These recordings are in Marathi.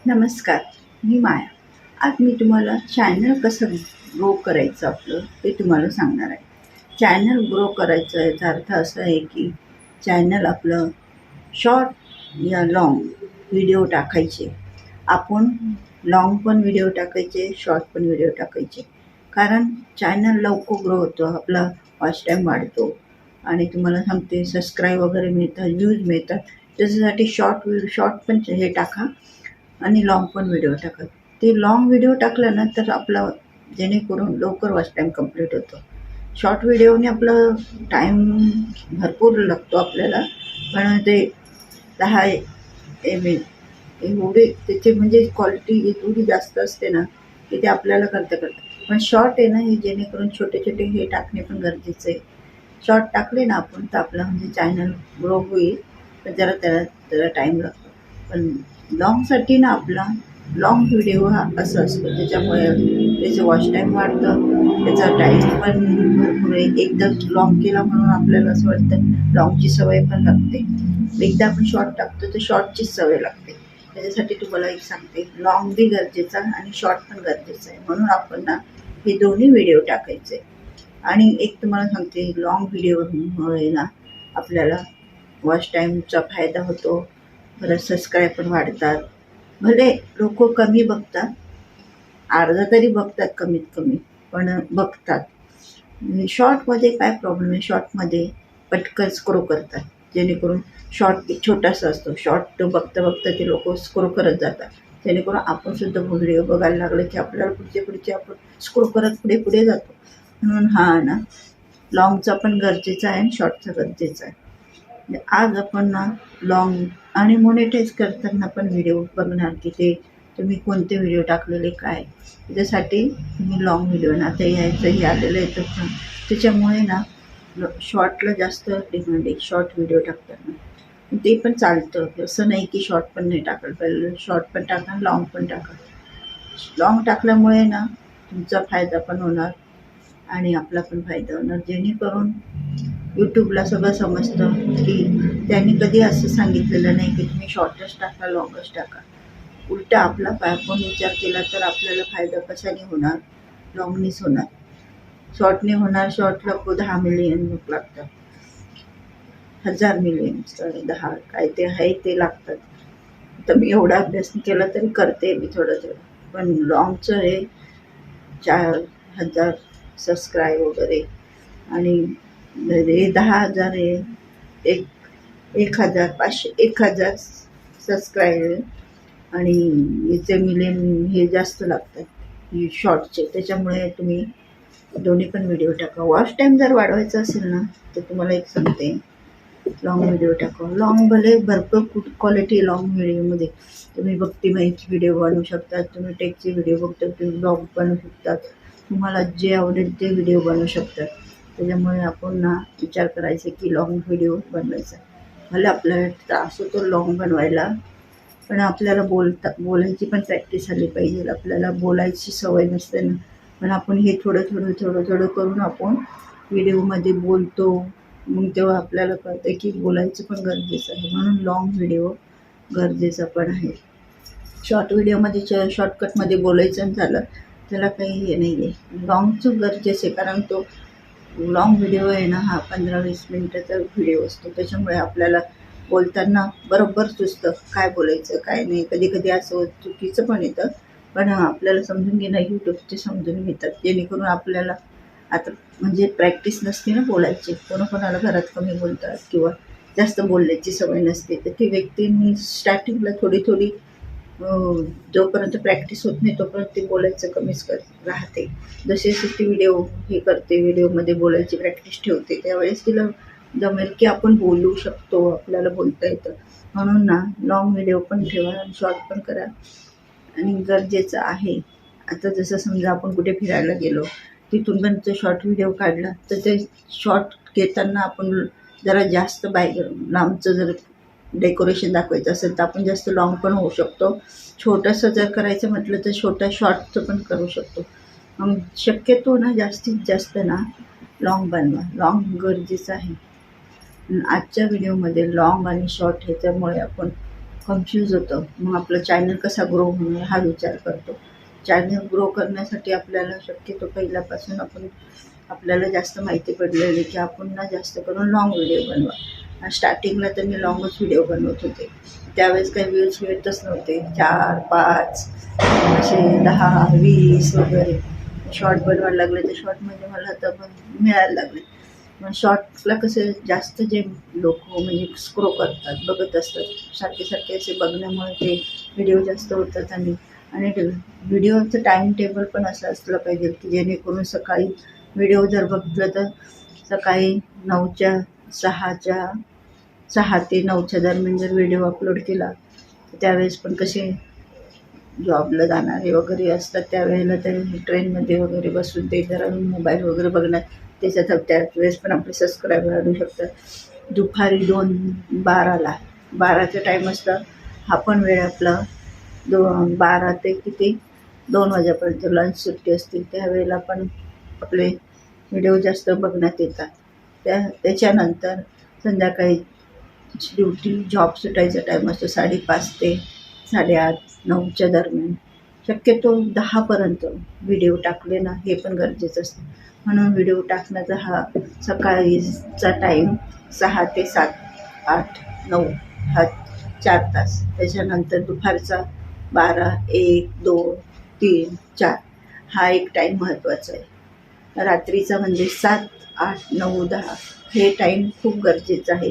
नमस्कार, मी माया. आज मी तुम्हाला चॅनल कसं ग्रो करायचं आपलं ते तुम्हाला सांगणार आहे. चॅनल ग्रो करायचं याचा अर्थ असा आहे की चॅनल आपलं शॉर्ट या लाँग व्हिडिओ टाकायचे. आपण लाँग पण व्हिडिओ टाकायचे, शॉर्ट पण व्हिडिओ टाकायचे. कारण चॅनल लवकर ग्रो होतो, आपला वॉच टाईम वाढतो आणि तुम्हाला सांगते सबस्क्राईब वगैरे मिळतात, व्ह्यूज मिळतात. त्याच्यासाठी शॉर्ट पण हे टाका आणि लाँग पण व्हिडिओ टाका. ते लाँग व्हिडिओ टाकलं ना तर आपला जेणेकरून लवकर वॉच टाईम कंप्लीट होतो. शॉर्ट व्हिडिओने आपलं टाईम भरपूर लागतो आपल्याला, पण ते 10 एम एल एवढे त्याचे म्हणजे क्वालिटी एवढी जास्त असते ना की ते आपल्याला करता. पण शॉर्ट आहे ना, हे जेणेकरून छोटे छोटे हे टाकणे पण गरजेचं आहे. शॉर्ट टाकले ना आपण तर आपला म्हणजे चॅनल ग्रो होईल, पण त्याला टाईम लागतो. पण लॉंगसाठी ना आपला लॉंग व्हिडिओ हा असं असतो, त्याच्यामुळे त्याचं वॉच टाईम वाढतं, त्याचा टाईम पण भरपूर आहे. एकदा लॉंग केला म्हणून आपल्याला असं वाटतं लॉंगची सवय पण लागते. एकदा आपण शॉर्ट टाकतो तर शॉर्टचीच सवय लागते. त्याच्यासाठी तुम्हाला एक सांगते, लॉंग बी गरजेचा आणि शॉर्ट पण गरजेचं आहे. म्हणून आपण ना हे दोन्ही व्हिडिओ टाकायचे. आणि एक तुम्हाला सांगते, लॉंग व्हिडिओमुळे ना आपल्याला वॉच टाईमचा फायदा होतो, परत सबस्क्राईब पण वाढतात. भले लोक कमी बघतात, अर्धा तरी बघतात कमीत कमी, पण बघतात. शॉर्टमध्ये काय प्रॉब्लेम आहे, शॉर्टमध्ये पटकन स्क्रो करतात, जेणेकरून शॉर्ट छोटासा असतो. शॉर्ट बघता बघता ते लोक स्क्रो करत जातात, जेणेकरून आपण सुद्धा व्हिडिओ बघायला लागलं की आपल्याला पुढचे आपण स्क्रो करत पुढे पुढे जातो. म्हणून हा ना लॉंगचा पण गरजेचा आहे आणि शॉर्टचा गरजेचा आहे. आज आपण ना लॉंग आणि मोनेटाईज करताना पण व्हिडिओ बघणार की ते तुम्ही कोणते व्हिडिओ टाकलेले काय. त्याच्यासाठी तुम्ही लॉंग व्हिडिओ ना आता यायचं हे आलेलं आहे, तर त्याच्यामुळे ना शॉर्टला जास्त डिमांड आहे. शॉर्ट व्हिडिओ टाकताना ते पण चालतं, असं नाही की शॉर्ट पण नाही टाकायला पाहिजे. शॉर्ट पण टाका, लॉंग पण टाका. लॉंग टाकल्यामुळे ना तुमचा फायदा पण होणार आणि आपला पण फायदा होणार, जेणेकरून यूट्यूबला सगळं समजतं की त्यांनी कधी असं सांगितलेलं नाही की तुम्ही शॉर्टच टाका, लॉंगच टाका. उलटा आपला आपण विचार केला तर आपल्याला फायदा कशाने होणार, लॉंगनीच होणार. शॉर्टने होणार, शॉर्टला 10 मिलियन लोक लागतात, 1000 मिलियन, 10 काय ते आहे ते लागतात. तर मी एवढा अभ्यास केला तरी करते मी थोडं थोडं. पण लॉंगचं हे 4000 सबस्क्राईब वगैरे आणि हे 10,000 आहे, 1,500 1,000 सबस्क्राईब आणि याचे मिलियन हे जास्त लागतात शॉर्टचे. त्याच्यामुळे तुम्ही दोन्ही पण व्हिडिओ टाका. वॉच टाईम जर वाढवायचा असेल ना तर तुम्हाला एक सांगते, लॉंग व्हिडिओ टाका. लॉंग भले भरपूर क्वालिटी लॉंग व्हिडिओमध्ये तुम्ही भक्तिमयचे व्हिडिओ बनवू शकतात, तुम्ही टेकचे व्हिडिओ बघता, तुम्ही ब्लॉग बनवू शकतात, तुम्हाला जे आवडेल ते व्हिडिओ बनवू शकतात. त्याच्यामुळे आपण ना विचार करायचा की लॉंग व्हिडिओ बनवायचा. भले आपल्याला त्रास होतो लॉंग बनवायला, पण आपल्याला बोलायची पण प्रॅक्टिस आली पाहिजे. आपल्याला बोलायची सवय नसते ना, पण आपण हे थोडं थोडं थोडं थोडं करून आपण व्हिडिओमध्ये बोलतो. मग तेव्हा आपल्याला कळतं की बोलायचं पण गरजेचं आहे. म्हणून लॉंग व्हिडिओ गरजेचा पण आहे. शॉर्ट व्हिडिओमध्ये शॉर्टकटमध्ये बोलायचं झालं त्याला काही हे नाही आहे. लॉंगचं गरजेचं आहे, कारण तो लॉंग व्हिडिओ आहे ना हा 15-20 मिनटाचा व्हिडिओ असतो. त्याच्यामुळे आपल्याला बोलताना बरोबर सुचतं काय बोलायचं काय नाही. कधी कधी असं चुकीचं पण येतं, पण आपल्याला समजून घेणं यूट्यूबचे समजून घेतात, जेणेकरून आपल्याला आता म्हणजे प्रॅक्टिस नसते ना बोलायची. कोणाकोणाला घरात कमी बोलतात किंवा जास्त बोलण्याची सवय नसते, तर ती व्यक्तींनी स्टार्टिंगला थोडी थोडी जोपर्यंत प्रॅक्टिस होत नाही तोपर्यंत ते बोलायचं कमीच राहते. जसे ती व्हिडिओ हे करते, व्हिडिओमध्ये बोलायची प्रॅक्टिस ठेवते, त्यावेळेस तिला जमेल की आपण बोलू शकतो, आपल्याला बोलता येतं. म्हणून ना लॉंग व्हिडिओ पण ठेवा आणि शॉर्ट पण करा आणि गरजेचं आहे. आता जसं समजा आपण कुठे फिरायला गेलो, तिथून पण तो शॉर्ट व्हिडिओ काढला तर ते शॉर्ट घेताना आपण जरा जास्त लांबचं जर डेकोरेशन दाखवायचं असेल तर आपण जास्त लॉंग पण होऊ शकतो. छोटंसं जर करायचं म्हटलं तर छोटा शॉर्टचं पण करू शकतो. मग शक्यतो ना जास्तीत जास्त ना लॉंग बनवा, लॉंग गरजेचं आहे. आजच्या व्हिडिओमध्ये लॉंग आणि शॉर्ट ह्याच्यामुळे आपण कन्फ्यूज होतं. मग आपलं चॅनल कसा ग्रो होणार हा विचार करतो. चॅनल ग्रो करण्यासाठी आपल्याला शक्यतो पहिल्यापासून आपल्याला जास्त माहिती पडलेली की आपण ना जास्त करून लाँग व्हिडिओ बनवा. आणि स्टार्टिंगला तर मी लाँगच व्हिडिओ बनवत होते. त्यावेळेस काही व्ह्यूज मिळतच नव्हते. 4, 5 असे 10, 20 वगैरे. शॉर्ट बनवायला लागले तर शॉर्टमध्ये मला आता पण मिळायला लागले. मग शॉर्ट्सला कसं जास्त जे लोक म्हणजे स्क्रो करतात, बघत असतात, सारखे सारखे असे बघण्यामुळे ते व्हिडिओ जास्त होतात. आणि आणि व्हिडिओचं टाईम टेबल पण असं असलं पाहिजे की जेणेकरून सकाळी व्हिडिओ जर बघितलं तर सकाळी 6 ते 9च्या दरम्यान जर व्हिडिओ अपलोड केला तर त्यावेळेस पण कसे जॉबला जाणारे वगैरे असतात त्यावेळेला ते ट्रेनमध्ये वगैरे बसून ते जरा मोबाईल वगैरे बघण्यात त्याच्यात त्याच वेळेस पण आपले सबस्क्रायबर वाढू शकतात. दुपारी 12चा टाईम असतं. हा पण वेळ आपला 12 ते किती 2 वाजेपर्यंत लंच सुट्टी असतील त्यावेळेला पण आपले व्हिडिओ जास्त बघण्यात येतात. त्याच्यानंतर संध्याकाळी जॉब सुटायचा टाईम असतो 5:30 ते 8:30, 9च्या दरम्यान. शक्यतो 10पर्यंत व्हिडिओ टाकले ना हे पण गरजेचं असतं. म्हणून व्हिडिओ टाकण्याचा हा सकाळीचा टाईम 6 ते 7, 8, 9 हा 4 तास. त्याच्यानंतर दुपारचा 12, 1, 2, 3, 4 हा एक टाईम महत्त्वाचा आहे. रात्रीचा म्हणजे 7, 8, 9, 10 हे टाईम खूप गरजेचं आहे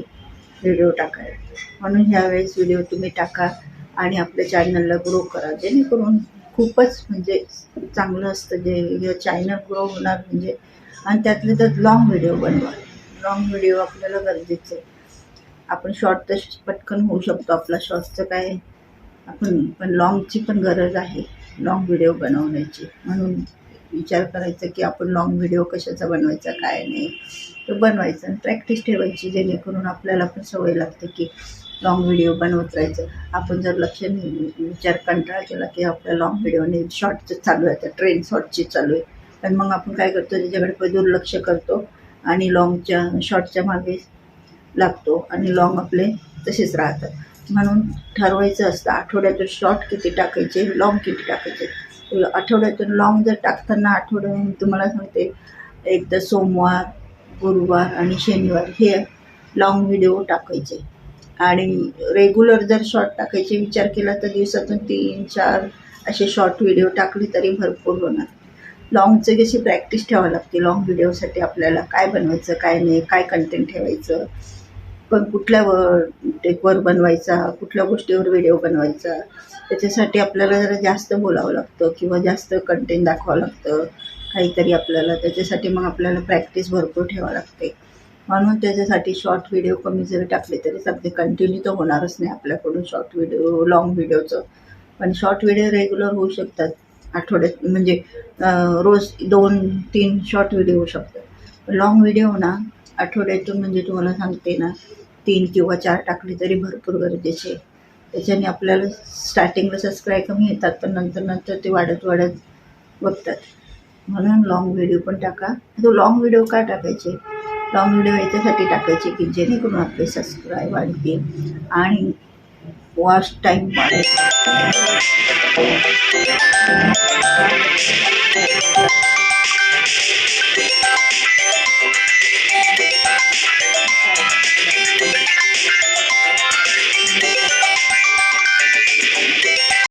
व्हिडिओ टाकायला. म्हणून ह्यावेळेस व्हिडिओ तुम्ही टाका आणि आपल्या चॅनलला ग्रो करा. जेणेकरून खूपच म्हणजे चांगलं असतं जे चॅनल ग्रो होणार म्हणजे. आणि त्यातले तर लाँग व्हिडिओ बनवा. लाँग व्हिडिओ आपल्याला गरजेचं आहे. आपण शॉर्ट तर पटकन होऊ शकतो. आपला शॉर्टचं काय पण लाँगची पण गरज आहे लाँग व्हिडिओ बनवण्याची. म्हणून विचार करायचा की आपण लाँग व्हिडिओ कशाचा बनवायचा काय नाही तो बनवायचा आणि प्रॅक्टिस ठेवायची जेणेकरून आपल्याला पण सवय लागते की लाँग व्हिडिओ बनवत राहायचं. आपण जर विचार कंटाळा केला की आपल्या लाँग व्हिडिओने शॉर्टचं चालू आहे, ट्रेंड शॉर्टची चालू आहे, पण मग आपण काय करतो त्याच्याकडे दुर्लक्ष करतो आणि शॉर्टच्या मागे लागतो आणि लाँग आपले तसेच राहतात. म्हणून ठरवायचं असतं आठवड्यातून शॉर्ट किती टाकायचे, लाँग किती टाकायचे. आठवड्यातून लाँग जर टाकताना आठवड्यातून तुम्हाला सांगते एकदा सोमवार, गुरुवार आणि शनिवार हे लाँग व्हिडिओ टाकायचे. आणि रेग्युलर जर शॉर्ट टाकायचे विचार केला तर दिवसातून 3-4 असे शॉर्ट व्हिडिओ टाकले तरी भरपूर होणार. लाँगचं कशी प्रॅक्टिस ठेवावी लागते. लाँग व्हिडिओसाठी आपल्याला काय बनवायचं काय नाही, काय कंटेंट ठेवायचं, पण कुठल्या टेकवर बनवायचा, कुठल्या गोष्टीवर व्हिडिओ बनवायचा, त्याच्यासाठी आपल्याला जरा जास्त बोलावं लागतं किंवा जास्त कंटेंट दाखवावं लागतं काहीतरी आपल्याला. त्याच्यासाठी मग आपल्याला प्रॅक्टिस भरपूर ठेवावं लागते. म्हणून त्याच्यासाठी शॉर्ट व्हिडिओ कमी जरी टाकले तरी सध्या कंटिन्यू तर होणारच नाही आपल्याकडून शॉर्ट व्हिडिओ लाँग व्हिडिओचं. पण शॉर्ट व्हिडिओ रेग्युलर होऊ शकतात. आठवड्यात म्हणजे रोज 2-3 शॉर्ट व्हिडिओ होऊ शकतात. पण लाँग व्हिडिओ ना आठवड्यातून म्हणजे तुम्हाला सांगते ना 3 किंवा 4 टाकले तरी भरपूर गरजेचे आहे. त्याच्याने आपल्याला स्टार्टिंगला सबस्क्राईब कमी येतात पण नंतर ते वाढत बघतात. म्हणून लाँग व्हिडिओ पण टाका. तो लाँग व्हिडिओ का टाकायचे, लाँग व्हिडिओ याच्यासाठी टाकायचे की जेणेकरून आपले सबस्क्राईब वाढतील आणि वॉच टाईम वाढेल.